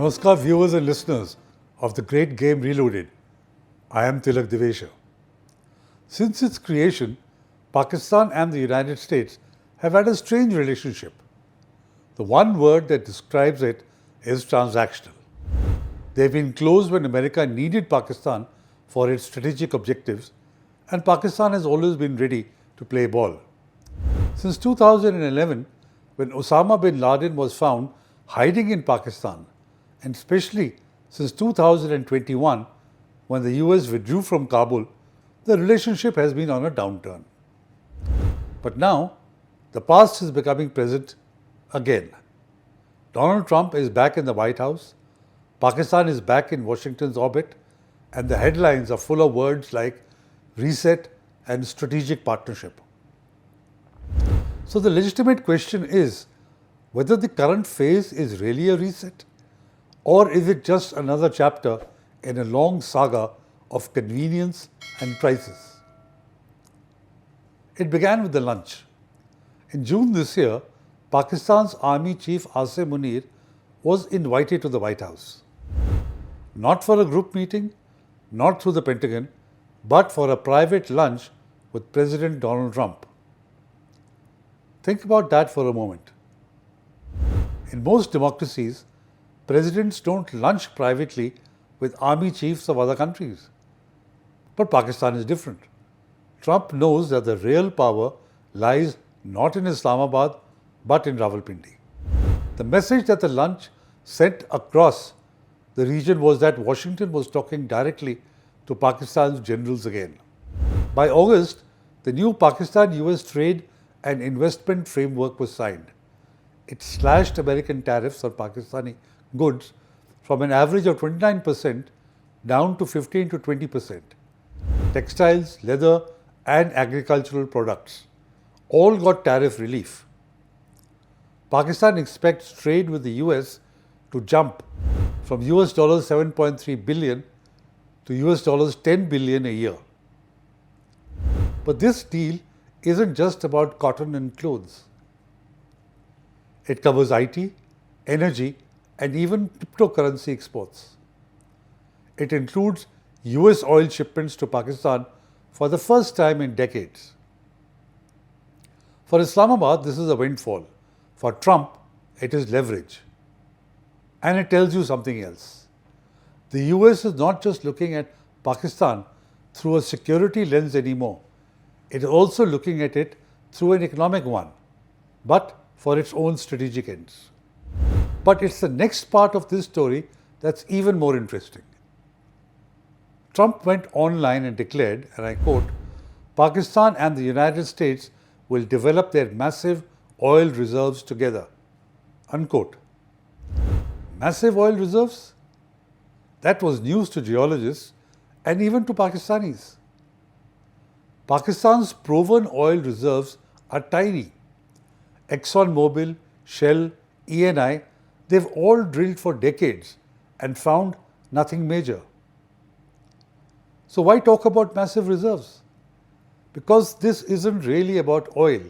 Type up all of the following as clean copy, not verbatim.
Namaskar viewers and listeners of the Great Game Reloaded. I am Tilak Divesha. Since its creation, Pakistan and the United States have had a strange relationship. The one word that describes it is transactional. They've been close when America needed Pakistan for its strategic objectives, and Pakistan has always been ready to play ball. Since 2011, when Osama bin Laden was found hiding in Pakistan, and especially since 2021, when the US withdrew from Kabul, the relationship has been on a downturn. But now, the past is becoming present again. Donald Trump is back in the White House, Pakistan is back in Washington's orbit, and the headlines are full of words like reset and strategic partnership. So the legitimate question is whether the current phase is really a reset, or is it just another chapter in a long saga of convenience and crisis? It began with the lunch. In June this year, Pakistan's Army Chief Asim Munir was invited to the White House. Not for a group meeting, not through the Pentagon, but for a private lunch with President Donald Trump. Think about that for a moment. In most democracies, presidents don't lunch privately with army chiefs of other countries. But Pakistan is different. Trump knows that the real power lies not in Islamabad, but in Rawalpindi. The message that the lunch sent across the region was that Washington was talking directly to Pakistan's generals again. By August, the new Pakistan-US trade and investment framework was signed. It slashed American tariffs on Pakistani goods from an average of 29% down to 15 to 20%. Textiles, leather, and agricultural products all got tariff relief. Pakistan expects trade with the US to jump from US $7.3 billion to US $10 billion a year. But this deal isn't just about cotton and clothes. It covers IT, energy, and even cryptocurrency exports. It includes US oil shipments to Pakistan for the first time in decades. For Islamabad, this is a windfall. For Trump, it is leverage. And it tells you something else. The US is not just looking at Pakistan through a security lens anymore. It is also looking at it through an economic one, but for its own strategic ends. But it's the next part of this story that's even more interesting. Trump went online and declared, and I quote, Pakistan and the United States will develop their massive oil reserves together, unquote. Massive oil reserves? That was news to geologists and even to Pakistanis. Pakistan's proven oil reserves are tiny. ExxonMobil, Shell, Eni, they've all drilled for decades and found nothing major. So why talk about massive reserves? Because this isn't really about oil,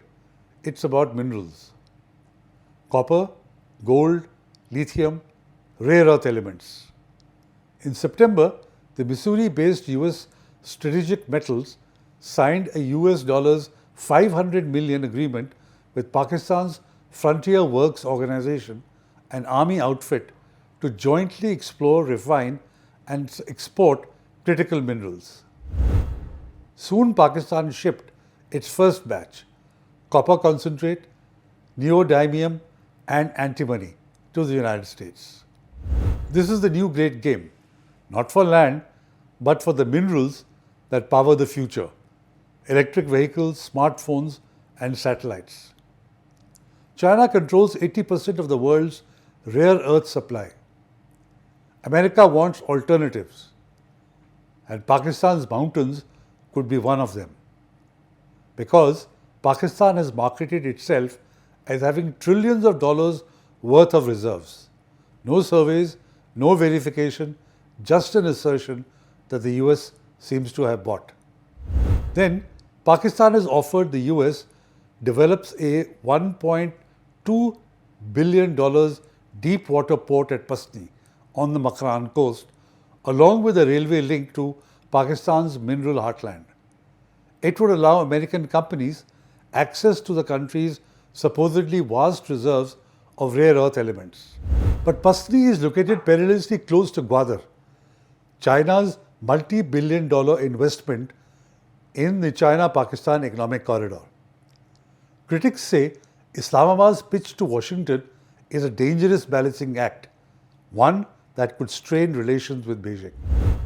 it's about minerals. Copper, gold, lithium, rare earth elements. In September, the Missouri-based US Strategic Metals signed a US $500 million agreement with Pakistan's Frontier Works Organization, an army outfit, to jointly explore, refine, and export critical minerals. Soon Pakistan shipped its first batch, copper concentrate, neodymium, and antimony, to the United States. This is the new great game, not for land, but for the minerals that power the future: electric vehicles, smartphones, and satellites. China controls 80% of the world's rare earth supply. America wants alternatives, and Pakistan's mountains could be one of them. Because Pakistan has marketed itself as having trillions of dollars worth of reserves. No surveys, no verification, just an assertion that the US seems to have bought. Then, Pakistan has offered the US develops a $1.2 billion deep water port at Pasni on the Makran coast, along with a railway link to Pakistan's mineral heartland. It would allow American companies access to the country's supposedly vast reserves of rare earth elements. But Pasni is located perilously close to Gwadar, China's multi-billion-dollar investment in the China-Pakistan economic corridor. Critics say Islamabad's pitch to Washington is a dangerous balancing act, one that could strain relations with Beijing.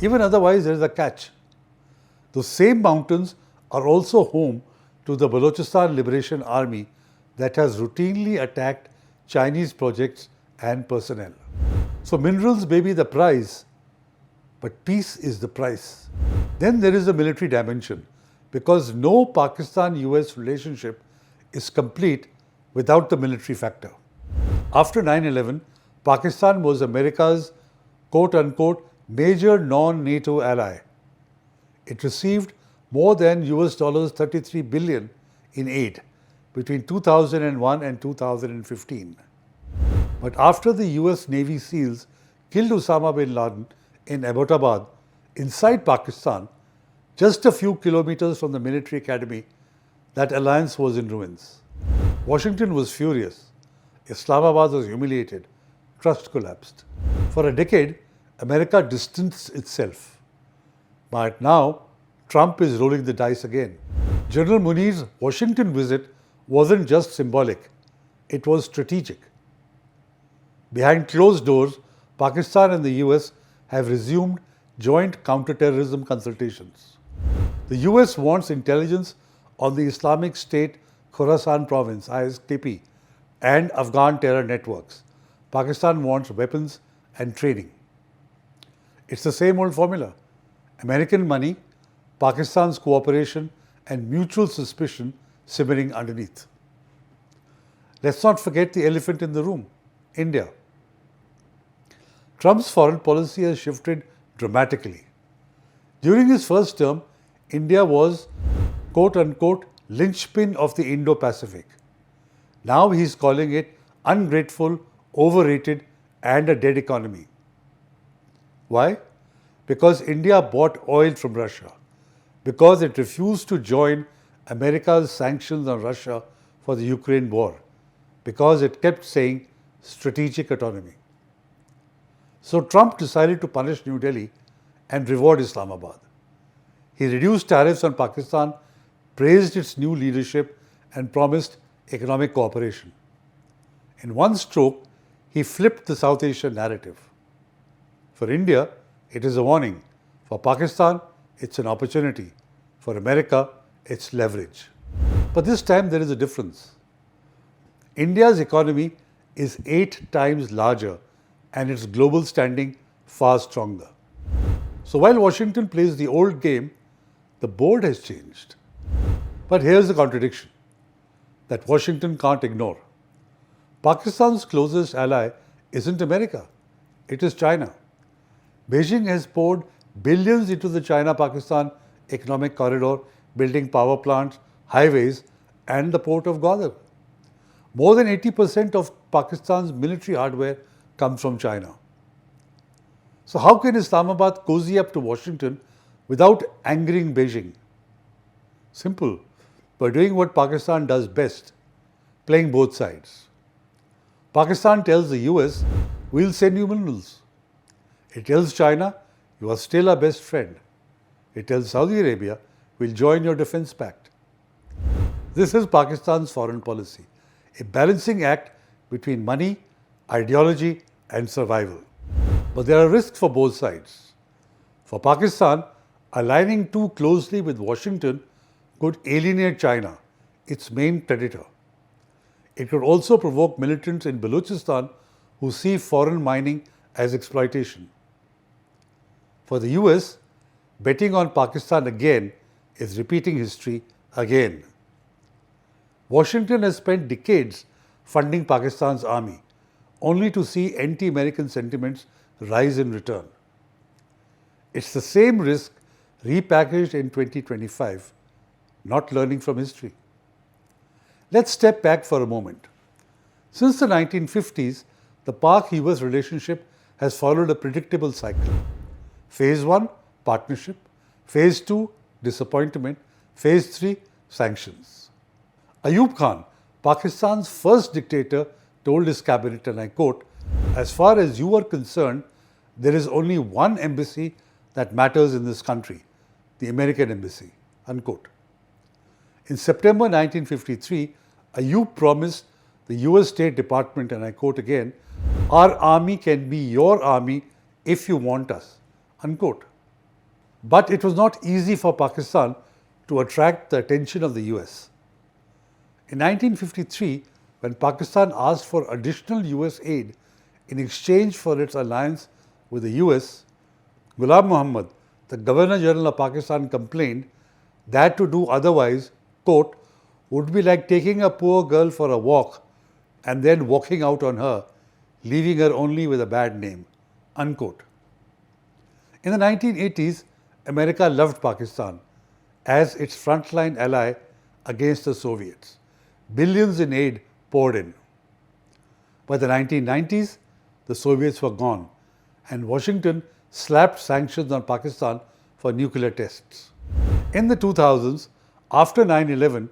Even otherwise, there is a catch. Those same mountains are also home to the Balochistan Liberation Army that has routinely attacked Chinese projects and personnel. So minerals may be the prize, but peace is the price. Then there is a military dimension, because no Pakistan-US relationship is complete without the military factor. After 9/11, Pakistan was America's quote-unquote major non-NATO ally. It received more than US $33 billion in aid between 2001 and 2015. But after the US Navy SEALs killed Osama bin Laden in Abbottabad, inside Pakistan, just a few kilometers from the military academy, that alliance was in ruins. Washington was furious. Islamabad was humiliated. Trust collapsed. For a decade, America distanced itself. But now, Trump is rolling the dice again. General Munir's Washington visit wasn't just symbolic, it was strategic. Behind closed doors, Pakistan and the US have resumed joint counterterrorism consultations. The US wants intelligence on the Islamic State Khorasan province, ISKP, and Afghan terror networks. Pakistan wants weapons and training. It's the same old formula. American money, Pakistan's cooperation, and mutual suspicion simmering underneath. Let's not forget the elephant in the room, India. Trump's foreign policy has shifted dramatically. During his first term, India was, quote-unquote, linchpin of the Indo-Pacific. Now he's calling it ungrateful, overrated, and a dead economy. Why? Because India bought oil from Russia. Because it refused to join America's sanctions on Russia for the Ukraine war. Because it kept saying strategic autonomy. So Trump decided to punish New Delhi and reward Islamabad. He reduced tariffs on Pakistan, praised its new leadership, and promised economic cooperation. In one stroke, he flipped the South Asia narrative. For India, it is a warning. For Pakistan, it's an opportunity. For America, it's leverage. But this time there is a difference. India's economy is 8 times larger and its global standing far stronger. So while Washington plays the old game, the board has changed. But here's the contradiction that Washington can't ignore. Pakistan's closest ally isn't America, it is China. Beijing has poured billions into the China-Pakistan economic corridor, building power plants, highways, and the port of Gwadar. More than 80% of Pakistan's military hardware comes from China. So how can Islamabad cozy up to Washington without angering Beijing? Simple, by doing what Pakistan does best, playing both sides. Pakistan tells the US, we'll send you minerals. It tells China, you are still our best friend. It tells Saudi Arabia, we'll join your defense pact. This is Pakistan's foreign policy, a balancing act between money, ideology, and survival. But there are risks for both sides. For Pakistan, aligning too closely with Washington could alienate China, its main predator. It could also provoke militants in Balochistan who see foreign mining as exploitation. For the US, betting on Pakistan again is repeating history again. Washington has spent decades funding Pakistan's army, only to see anti-American sentiments rise in return. It's the same risk repackaged in 2025, not learning from history. Let's step back for a moment. Since the 1950s, the Pak-US relationship has followed a predictable cycle. Phase 1, partnership. Phase 2, disappointment. Phase 3, sanctions. Ayub Khan, Pakistan's first dictator, told his cabinet, and I quote, "As far as you are concerned, there is only one embassy that matters in this country, the American embassy," unquote. In September 1953, Ayub promised the US State Department, and I quote again, "Our army can be your army if you want us," unquote. But it was not easy for Pakistan to attract the attention of the US. In 1953, when Pakistan asked for additional US aid in exchange for its alliance with the US, Ghulam Muhammad, the Governor General of Pakistan, complained that to do otherwise, quote, "would be like taking a poor girl for a walk and then walking out on her, leaving her only with a bad name," unquote. In the 1980s, America loved Pakistan as its frontline ally against the Soviets. Billions in aid poured in. By the 1990s, the Soviets were gone, and Washington slapped sanctions on Pakistan for nuclear tests. In the 2000s, after 9/11,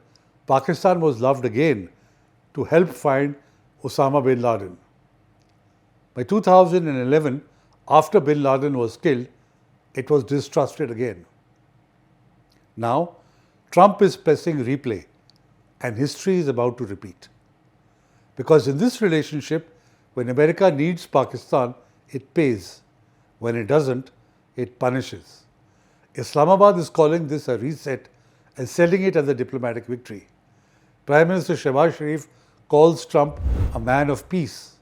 Pakistan was loved again to help find Osama bin Laden. By 2011, after bin Laden was killed, it was distrusted again. Now, Trump is pressing replay, and history is about to repeat. Because in this relationship, when America needs Pakistan, it pays. When it doesn't, it punishes. Islamabad is calling this a reset and selling it as a diplomatic victory. Prime Minister Shehbaz Sharif calls Trump a man of peace.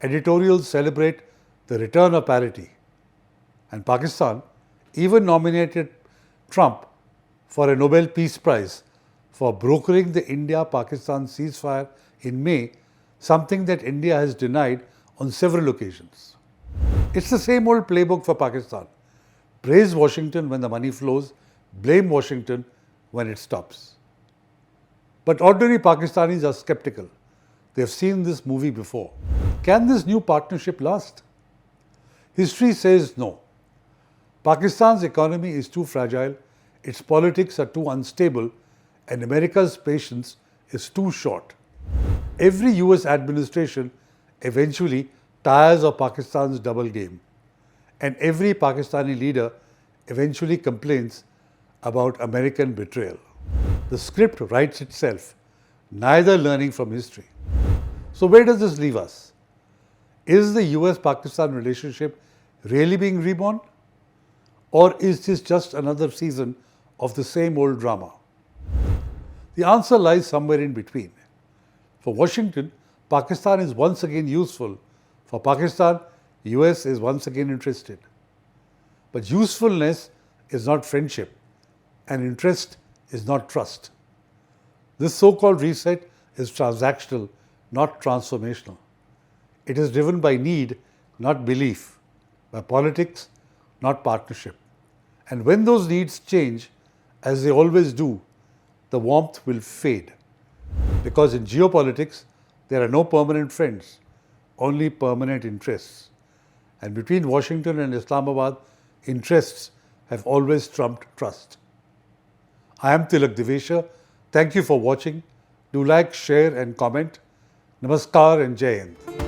Editorials celebrate the return of parity. And Pakistan even nominated Trump for a Nobel Peace Prize for brokering the India-Pakistan ceasefire in May, something that India has denied on several occasions. It's the same old playbook for Pakistan. Praise Washington when the money flows, blame Washington when it stops. But ordinary Pakistanis are skeptical. They've seen this movie before. Can this new partnership last? History says no. Pakistan's economy is too fragile, its politics are too unstable, and America's patience is too short. Every US administration eventually tires of Pakistan's double game, and every Pakistani leader eventually complains about American betrayal. The script writes itself, neither learning from history. So where does this leave us? Is the US-Pakistan relationship really being reborn? Or is this just another season of the same old drama? The answer lies somewhere in between. For Washington, Pakistan is once again useful. For Pakistan, US is once again interested. But usefulness is not friendship, and interest is not trust. This so-called reset is transactional, not transformational. It is driven by need, not belief, by politics, not partnership. And when those needs change, as they always do, the warmth will fade. Because in geopolitics, there are no permanent friends, only permanent interests. And between Washington and Islamabad, interests have always trumped trust. I am Tilak Divesha. Thank you for watching. Do like, share and comment. Namaskar and Jai Hind.